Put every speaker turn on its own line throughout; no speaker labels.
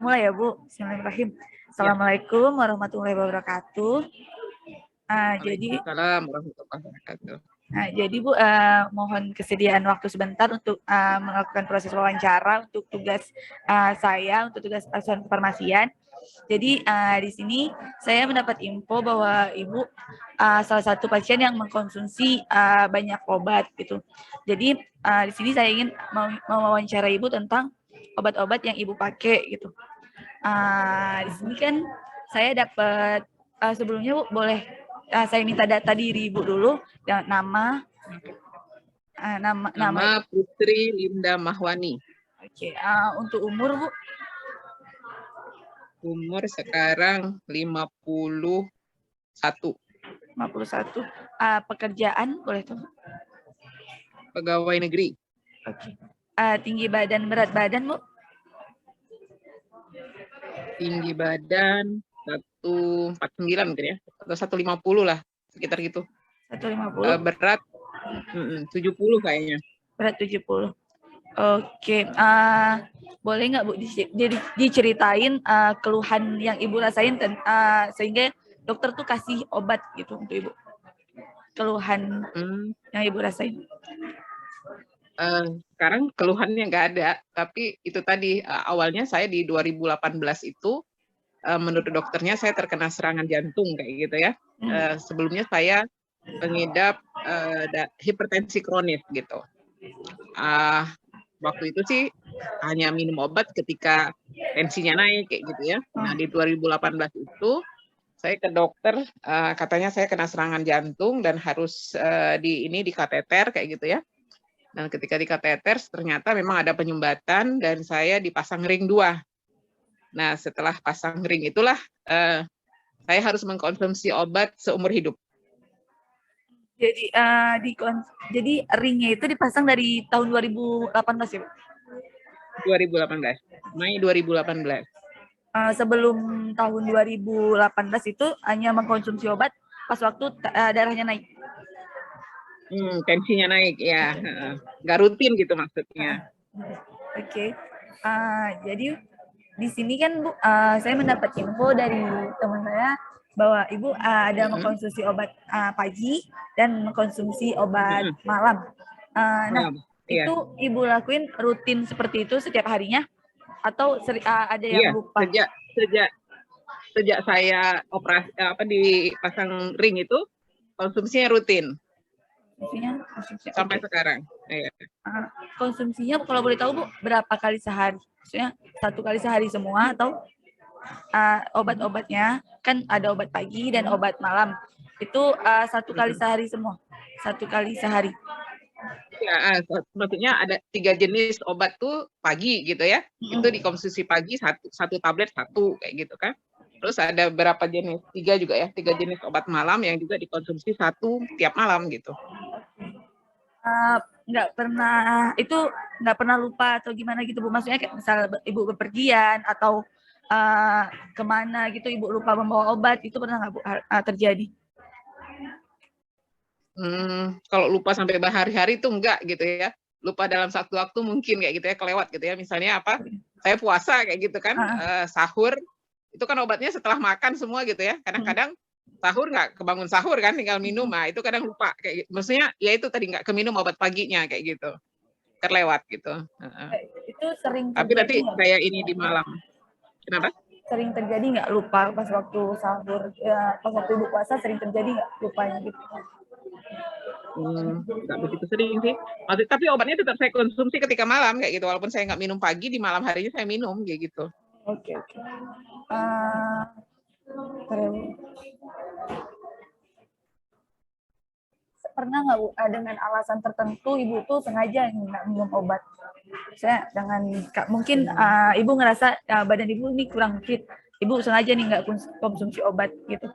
Mulai ya Bu. Bismillahirrahmanirrahim. Assalamualaikum warahmatullahi wabarakatuh. Jadi
Waalaikumsalam warahmatullahi wabarakatuh.
Jadi Bu, mohon kesediaan waktu sebentar untuk melakukan proses wawancara untuk tugas saya, untuk tugas asuhan kefarmasian. Jadi di sini saya mendapat info bahwa Ibu salah satu pasien yang mengkonsumsi banyak obat gitu. Jadi di sini saya ingin mewawancara Ibu tentang obat-obat yang Ibu pakai gitu. Di sini kan saya dapat sebelumnya Bu, boleh saya minta data diri Ibu dulu, nama
Putri Linda Mahwani.
Oke, untuk umur Bu?
Umur sekarang 51.
51. Pekerjaan boleh tuh?
Pegawai negeri.
Oke. Tinggi badan, berat badan Bu?
Tinggi badan 149 mungkin ya, atau 150 lah, sekitar gitu.
150.
Berat 70 kayaknya.
Berat 70. Oke, boleh nggak Bu diceritain keluhan yang Ibu rasain sehingga dokter tuh kasih obat gitu untuk Ibu? Keluhan yang Ibu rasain.
Sekarang keluhannya nggak ada, tapi itu tadi awalnya saya di 2018 itu menurut dokternya saya terkena serangan jantung kayak gitu ya. Sebelumnya saya pengidap hipertensi kronis gitu. Waktu itu sih hanya minum obat ketika tensinya naik kayak gitu ya. Nah di 2018 itu saya ke dokter, katanya saya kena serangan jantung dan harus di kateter kayak gitu ya. Dan ketika di kateter ternyata memang ada penyumbatan dan saya dipasang ring 2. Nah, setelah pasang ring itulah saya harus mengkonsumsi obat seumur hidup.
Jadi jadi ringnya itu dipasang dari tahun 2018 ya, Bu?
2018, Mei 2018.
Sebelum tahun 2018 itu hanya mengkonsumsi obat pas waktu darahnya naik.
Tensinya naik ya, nggak rutin gitu maksudnya.
Oke. Jadi di sini kan Bu, saya mendapat info dari teman saya bahwa Ibu ada mengkonsumsi obat pagi dan mengkonsumsi obat malam. Nah, itu Ibu lakuin rutin seperti itu setiap harinya atau ada yang lupa?
Sejak saya operasi dipasang ring itu konsumsinya rutin. Sampai sekarang. Iya.
Konsumsinya kalau boleh tahu Bu, berapa kali sehari? Maksudnya 1 kali sehari semua atau obat-obatnya kan ada obat pagi dan obat malam. Itu 1 kali sehari semua. 1 kali sehari.
Ya, maksudnya ada 3 jenis obat tuh pagi gitu ya. Itu dikonsumsi pagi satu tablet kayak gitu kan. Terus ada berapa jenis? 3 juga ya, 3 jenis obat malam yang juga dikonsumsi 1 tiap malam gitu.
Nggak pernah lupa atau gimana gitu Bu? Maksudnya kayak misal Ibu bepergian atau kemana gitu Ibu lupa membawa obat, itu pernah nggak Bu terjadi?
Kalau lupa sampai berhari-hari itu enggak gitu ya. Lupa dalam satu waktu mungkin kayak gitu ya, kelewat gitu ya. Misalnya saya puasa kayak gitu kan, sahur, itu kan obatnya setelah makan semua gitu ya. Kadang-kadang sahur nggak kebangun sahur kan, tinggal minum. Nah itu kadang lupa kayak gitu. Maksudnya ya itu tadi nggak keminum obat paginya kayak gitu, terlewat gitu.
Itu sering
tapi nanti kayak ini di malam. Kenapa?
Sering terjadi nggak lupa pas waktu sahur, pas waktu Ibu puasa sering terjadi nggak lupanya gitu?
Nggak begitu sering sih. Tapi obatnya tetap saya konsumsi ketika malam kayak gitu. Walaupun saya nggak minum pagi, di malam harinya saya minum kayak gitu.
Oke. Pernah nggak Bu, dengan alasan tertentu Ibu tuh sengaja nggak minum obat? Saya mungkin Ibu ngerasa badan Ibu ini kurang fit, Ibu sengaja nih nggak konsumsi obat gitu.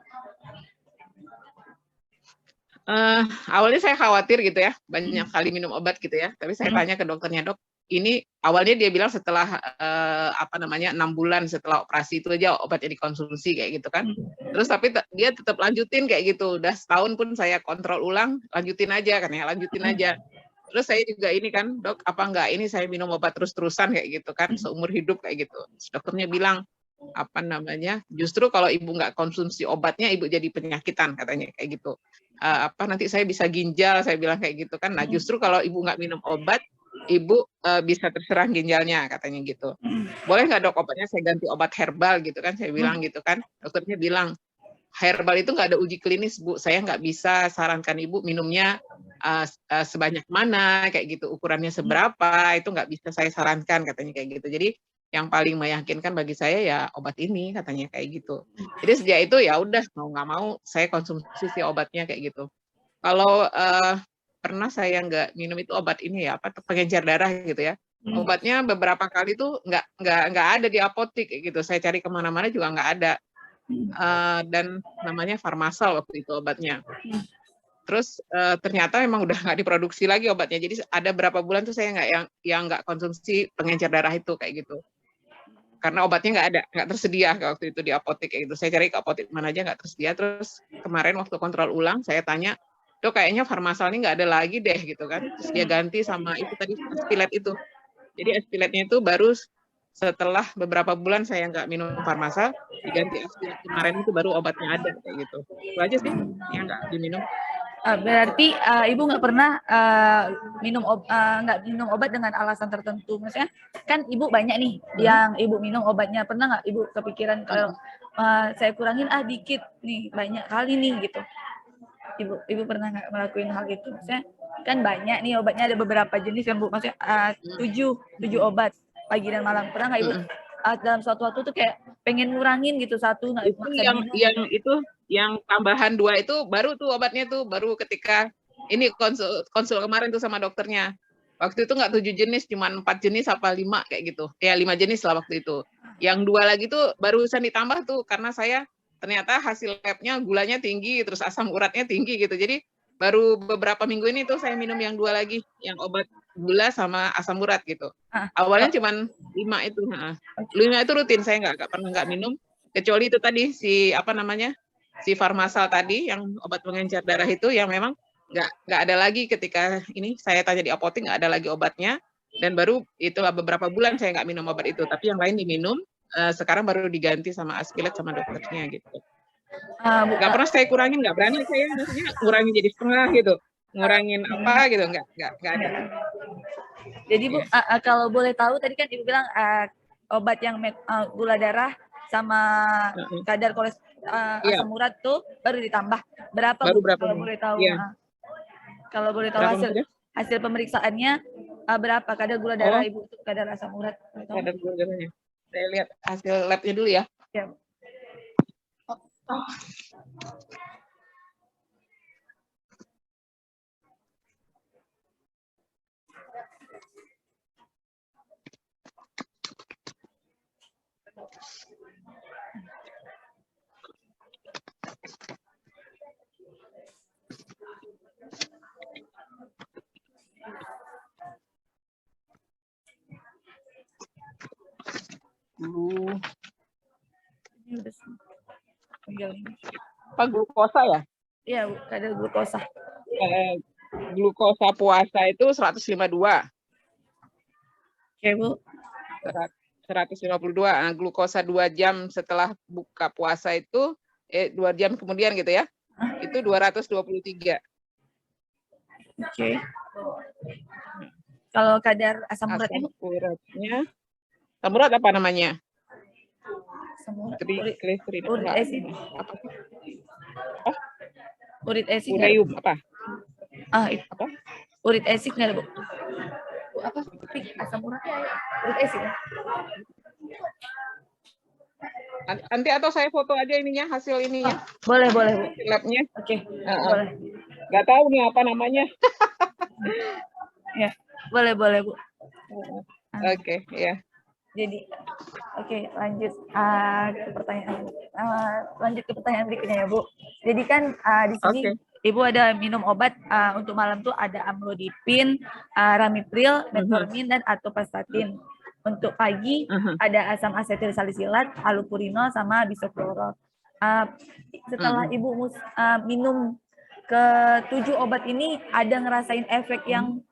Awalnya saya khawatir gitu ya, banyak kali minum obat gitu ya. Tapi saya tanya ke dokternya, dok, ini awalnya dia bilang setelah 6 bulan setelah operasi itu aja obatnya dikonsumsi kayak gitu kan. Terus tapi dia tetap lanjutin kayak gitu. Udah setahun pun saya kontrol ulang, lanjutin aja kan ya, lanjutin aja. Terus saya juga ini kan, dok, apa enggak ini saya minum obat terus-terusan kayak gitu kan, seumur hidup kayak gitu. Terus dokternya bilang, apa namanya, justru kalau ibu nggak konsumsi obatnya, ibu jadi penyakitan katanya kayak gitu. Apa nanti saya bisa ginjal, saya bilang kayak gitu kan. Nah justru kalau ibu nggak minum obat, ibu bisa terserang ginjalnya katanya gitu. Boleh nggak dok obatnya saya ganti obat herbal gitu kan, saya bilang gitu kan. Dokternya bilang, herbal itu nggak ada uji klinis, Bu. Saya nggak bisa sarankan Ibu minumnya sebanyak mana, kayak gitu. Ukurannya seberapa, itu nggak bisa saya sarankan, katanya kayak gitu. Jadi yang paling meyakinkan bagi saya ya obat ini, katanya kayak gitu. Jadi sejak itu ya udah mau nggak mau saya konsumsi si obatnya kayak gitu. Kalau pernah saya nggak minum itu obat ini ya, apa pengencer darah gitu ya. Obatnya beberapa kali tuh nggak ada di apotek kayak gitu. Saya cari kemana-mana juga nggak ada. Dan namanya Farmasal waktu itu obatnya. Terus ternyata memang udah nggak diproduksi lagi obatnya. Jadi ada berapa bulan tuh saya nggak konsumsi pengencer darah itu kayak gitu. Karena obatnya nggak tersedia waktu itu di apotek kayak gitu. Saya cari ke apotek mana aja nggak tersedia. Terus kemarin waktu kontrol ulang saya tanya, dok kayaknya Farmasal ini nggak ada lagi deh gitu kan. Terus dia ganti sama itu tadi Aspilet itu. Jadi Aspiletnya itu baru setelah beberapa bulan saya nggak minum Farmasal, diganti Aspilet kemarin itu baru obatnya ada kayak gitu. Itu aja sih yang nggak diminum.
Berarti ibu nggak pernah nggak minum obat dengan alasan tertentu, maksudnya kan ibu banyak nih yang ibu minum obatnya, pernah nggak ibu kepikiran kalau saya kurangin dikit nih, banyak kali nih gitu, ibu pernah nggak melakukan hal itu? Maksudnya kan banyak nih obatnya, ada beberapa jenis kan Bu, maksudnya 7 obat pagi dan malam, pernah nggak ibu dalam suatu waktu tuh kayak pengen ngurangin gitu satu, nggak
itu
maksa minum
yang itu yang tambahan 2 itu baru tuh obatnya tuh baru ketika ini konsul kemarin tuh sama dokternya. Waktu itu nggak 7 jenis, cuma 4 jenis apa 5 kayak gitu. Ya 5 jenis lah waktu itu. Yang 2 lagi tuh barusan ditambah tuh karena saya ternyata hasil labnya gulanya tinggi, terus asam uratnya tinggi gitu. Jadi baru beberapa minggu ini tuh saya minum yang 2 lagi, yang obat gula sama asam urat gitu. Awalnya cuma 5 itu. 5 itu rutin, saya nggak pernah nggak minum. Kecuali itu tadi si apa namanya, si Farmasal tadi yang obat pengencer darah itu yang memang nggak ada lagi ketika ini saya tanya di apotek nggak ada lagi obatnya, dan baru itulah beberapa bulan saya nggak minum obat itu, tapi yang lain diminum. Sekarang baru diganti sama Aspilet sama dokternya gitu. Nggak pernah saya kurangin, nggak berani saya maksudnya ngurangin jadi setengah gitu, ngurangin apa gitu, nggak ada.
Jadi Bu, kalau boleh tahu tadi kan Ibu bilang obat yang gula darah sama kadar asam urat tuh baru ditambah. Berapa Bu? Kalau boleh tahu. Kalau boleh tahu hasil pemeriksaannya berapa kadar gula darah Ibu untuk kadar asam urat?
Kadar gula darahnya. Saya lihat hasil labnya dulu ya.
Ya.
Apa glukosa ya?
Iya, Bu, kadar glukosa.
Glukosa puasa itu 152.
Oke, Bu.
152. Nah, glukosa 2 jam setelah buka puasa itu 2 jam kemudian gitu ya. Itu 223.
Oke. Kalau kadar asam uratnya?
Asam urat apa namanya?
Urit acid.
Apa?
Urit acid.
Ureum apa?
Apa? Urit acid nggak ada Bu? Apa? Asam uratnya urit acid.
Nanti atau saya foto aja ininya, hasil ininya.
Boleh Bu.
Labnya.
Oke. Boleh.
Nggak tahu nih apa namanya.
Ya, boleh Bu.
Oke, ya.
Jadi, lanjut ke pertanyaan. Lanjut ke pertanyaan berikutnya ya Bu. Jadi kan di sini Ibu ada minum obat untuk malam tuh ada amlodipin, ramipril, metformin, dan atovastatin. Untuk pagi ada asam asetilsalisilat, allopurinol, sama bisoprolol. Setelah Ibu minum ketujuh obat ini ada ngerasain efek yang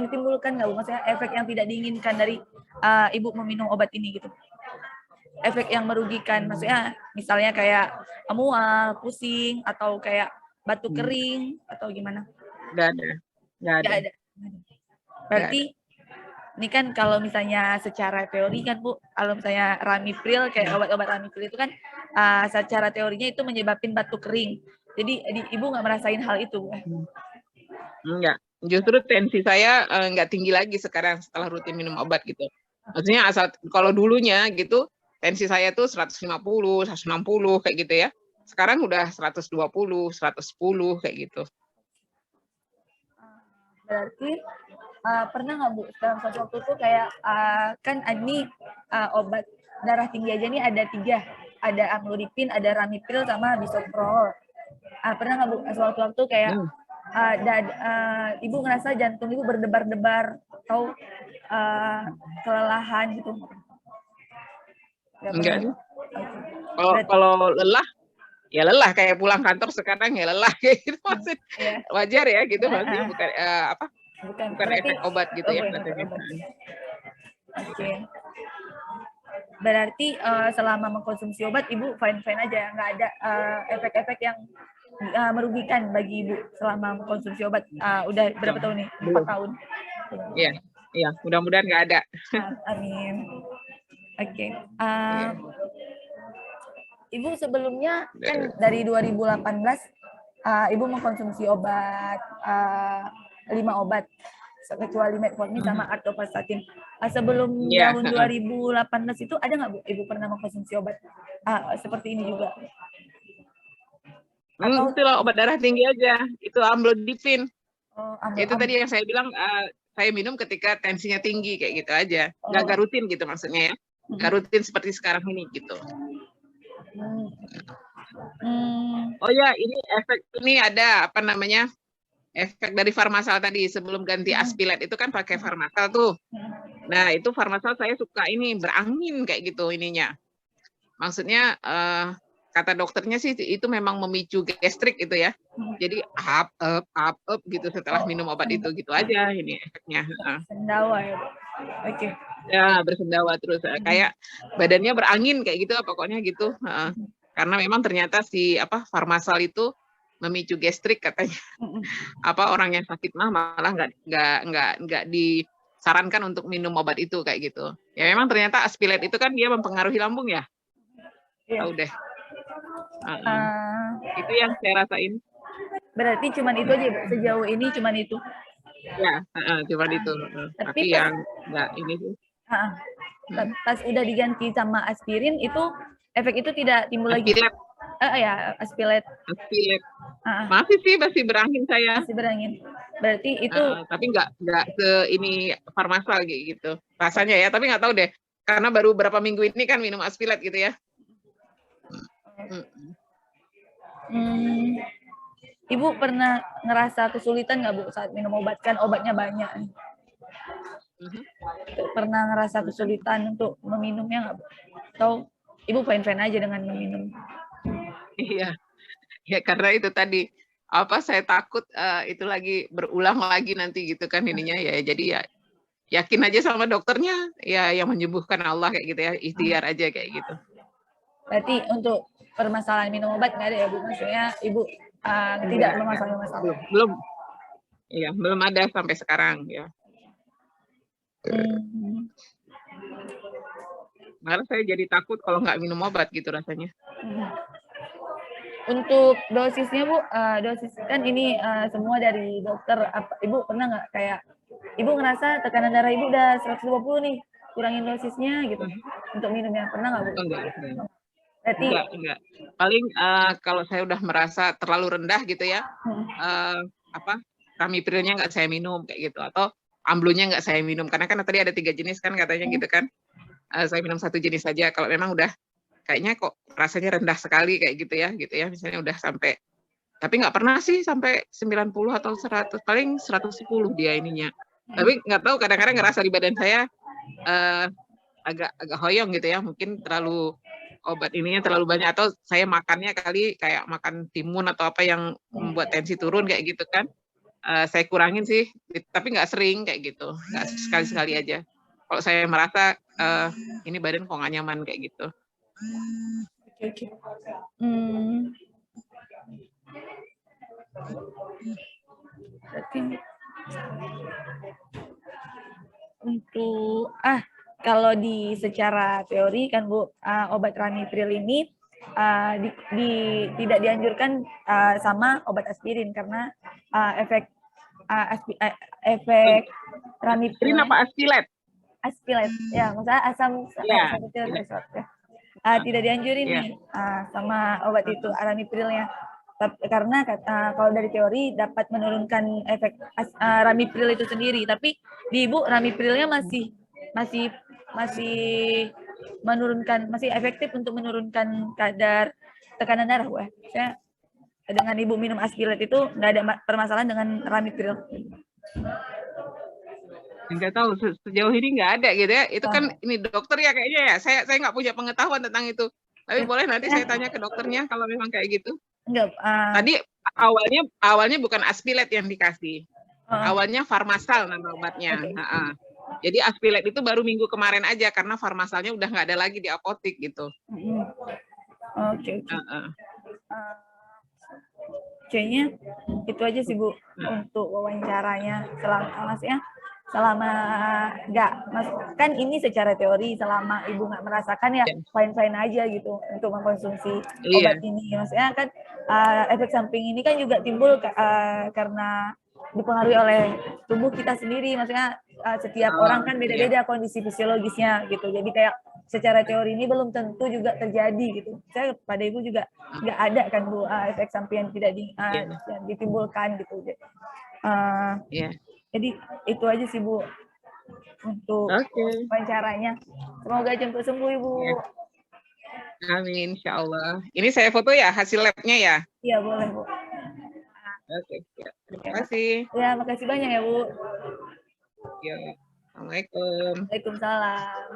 ditimbulkan nggak Bu? Maksudnya efek yang tidak diinginkan dari Ibu meminum obat ini gitu. Efek yang merugikan, maksudnya misalnya kayak mual, pusing, atau kayak batuk kering, atau gimana?
Nggak ada.
Nggak ada. Berarti ini kan kalau misalnya secara teori kan Bu, kalau misalnya Ramipril kayak obat-obat Ramipril itu kan secara teorinya itu menyebabkan batuk kering. Jadi Ibu nggak merasain hal itu Bu?
Enggak. Justru tensi saya nggak tinggi lagi sekarang setelah rutin minum obat gitu. Maksudnya asal kalau dulunya gitu tensi saya tuh 150, 160 kayak gitu ya. Sekarang udah 120, 110 kayak gitu.
Berarti pernah nggak Bu dalam suatu waktu tuh kayak kan ini obat darah tinggi aja nih ada 3, ada amlodipin, ada ramipril, sama bisoprol. Pernah nggak Bu suatu waktu kayak Ibu ngerasa jantung Ibu berdebar-debar atau kelelahan gitu?
Enggak sih. Kalau lelah, ya lelah kayak pulang kantor sekarang ya lelah kayak gitu maksudnya. Wajar ya gitu maksudnya bukan bukan efek obat gitu ya katanya.
Oke. Berarti selama mengkonsumsi obat Ibu fine-fine aja, nggak ada efek-efek yang merugikan bagi Ibu selama mengkonsumsi obat. Udah berapa tahun nih? 4 tahun.
Iya, mudah-mudahan nggak ada.
Amin. Oke. Ibu sebelumnya kan dari 2018 Ibu mengkonsumsi obat 5 obat kecuali metformin sama atorvastatin. Sebelum tahun 2018 itu ada nggak Bu Ibu pernah mengkonsumsi obat seperti ini juga?
Itulah obat darah tinggi aja, itu amlodipin. Itu tadi yang saya bilang saya minum ketika tensinya tinggi kayak gitu aja, nggak rutin gitu maksudnya ya, nggak rutin seperti sekarang ini gitu. Oh ya, ini efek ini ada apa namanya? Efek dari Farmasal tadi sebelum ganti Aspilet itu kan pakai Farmasal tuh. Nah, itu Farmasal saya suka ini berangin kayak gitu ininya. Maksudnya kata dokternya sih itu memang memicu gastrik itu ya. Jadi up gitu setelah minum obat itu gitu aja ini efeknya.
Sendawa ya. Oke.
Ya, bersendawa terus kayak badannya berangin kayak gitu pokoknya gitu. Karena memang ternyata si Farmasal itu memicu gastrik katanya. Orang yang sakit mah malah nggak disarankan untuk minum obat itu kayak gitu. Ya memang ternyata Aspilet itu kan dia mempengaruhi lambung ya. Tahu deh. Itu yang saya rasain.
Berarti cuman itu aja Bu, sejauh ini cuman itu.
Ya, cuman itu. Tapi yang nggak ini sih.
Pas udah diganti sama aspirin itu efek itu tidak timbul lagi. Ya, Aspilet.
Masih berangin saya.
Masih berangin. Berarti itu.
Tapi nggak ke ini Farmasal gitu rasanya ya. Tapi nggak tahu deh. Karena baru berapa minggu ini kan minum Aspilet gitu ya.
Ibu pernah ngerasa kesulitan nggak Bu saat minum obat? Kan obatnya banyak. Pernah ngerasa kesulitan untuk meminumnya nggak Bu? Atau Ibu fine-fine aja dengan meminum?
Iya, ya karena itu tadi saya takut itu lagi berulang lagi nanti gitu kan ininya ya. Jadi ya yakin aja sama dokternya ya yang menyembuhkan Allah kayak gitu ya, ikhtiar aja kayak gitu.
Berarti untuk permasalahan minum obat nggak ada ya Bu? Maksudnya Ibu tidak masalah.
Belum. Iya, belum ada sampai sekarang ya. Malah saya jadi takut kalau nggak minum obat gitu rasanya.
Untuk dosisnya Bu, dosis kan ini semua dari dokter. Ibu pernah nggak kayak Ibu ngerasa tekanan darah Ibu udah 120 nih, kurangin dosisnya gitu untuk minumnya, pernah nggak Bu?
Enggak. Paling kalau saya udah merasa terlalu rendah gitu ya, Ramiprilnya nggak saya minum kayak gitu, atau amblonya nggak saya minum karena kan tadi ada 3 jenis kan katanya gitu kan. Saya minum 1 jenis saja kalau memang udah kayaknya kok rasanya rendah sekali kayak gitu ya misalnya udah sampai, tapi nggak pernah sih sampai 90 atau 100, paling 110 dia ininya. Tapi nggak tahu kadang-kadang ngerasa di badan saya agak hoyong gitu ya, mungkin terlalu obat ininya terlalu banyak, atau saya makannya kali kayak makan timun atau apa yang membuat tensi turun kayak gitu kan. Saya kurangin sih, tapi nggak sering kayak gitu, nggak sekali-sekali aja. Kalau saya merasa, ini badan kok nggak nyaman kayak gitu.
Oke. Hmm. Berarti untuk kalau di secara teori kan Bu, obat ramipril ini tidak dianjurkan sama obat aspirin karena efek efek
Aspirin
ramiprilnya
apa Aspilet?
aspilet ya, maksudnya asam
Ya,
asetil
Aspilet.
ya. Tidak dianjurin
Ya.
nih sama obat itu ramiprilnya. Karena kalau dari teori dapat menurunkan efek ramipril itu sendiri, tapi di Ibu ramiprilnya masih menurunkan, masih efektif untuk menurunkan kadar tekanan darah, Bu. Saya dengan Ibu minum aspilet itu nggak ada permasalahan dengan ramipril.
Nggak tahu, sejauh ini nggak ada gitu ya. Itu kan ini dokter ya kayaknya ya. Saya nggak punya pengetahuan tentang itu. Tapi boleh nanti saya tanya ke dokternya kalau memang kayak gitu.
Enggak.
Tadi awalnya bukan Aspilet yang dikasih. Awalnya Farmasal nama obatnya.
Okay.
Jadi Aspilet itu baru minggu kemarin aja karena Farmasalnya udah nggak ada lagi di apotik gitu.
Oke. Kayaknya itu aja sih Bu untuk wawancaranya. Selama nggak, kan ini secara teori, selama Ibu nggak merasakan ya fine-fine aja gitu untuk mengkonsumsi obat ini. Maksudnya kan efek samping ini kan juga timbul karena dipengaruhi oleh tubuh kita sendiri. Maksudnya setiap orang kan beda-beda kondisi fisiologisnya gitu. Jadi kayak secara teori ini belum tentu juga terjadi gitu. Saya pada Ibu juga nggak ada kan Bu efek samping yang tidak yang ditimbulkan gitu. Jadi itu aja sih Bu untuk wawancaranya. Semoga cepat sembuh Ibu.
Amin, insya Allah. Ini saya foto ya hasil labnya ya?
Iya boleh Bu.
Oke, terima kasih.
Ya, makasih banyak ya Bu.
Ya, Assalamualaikum.
Waalaikumsalam.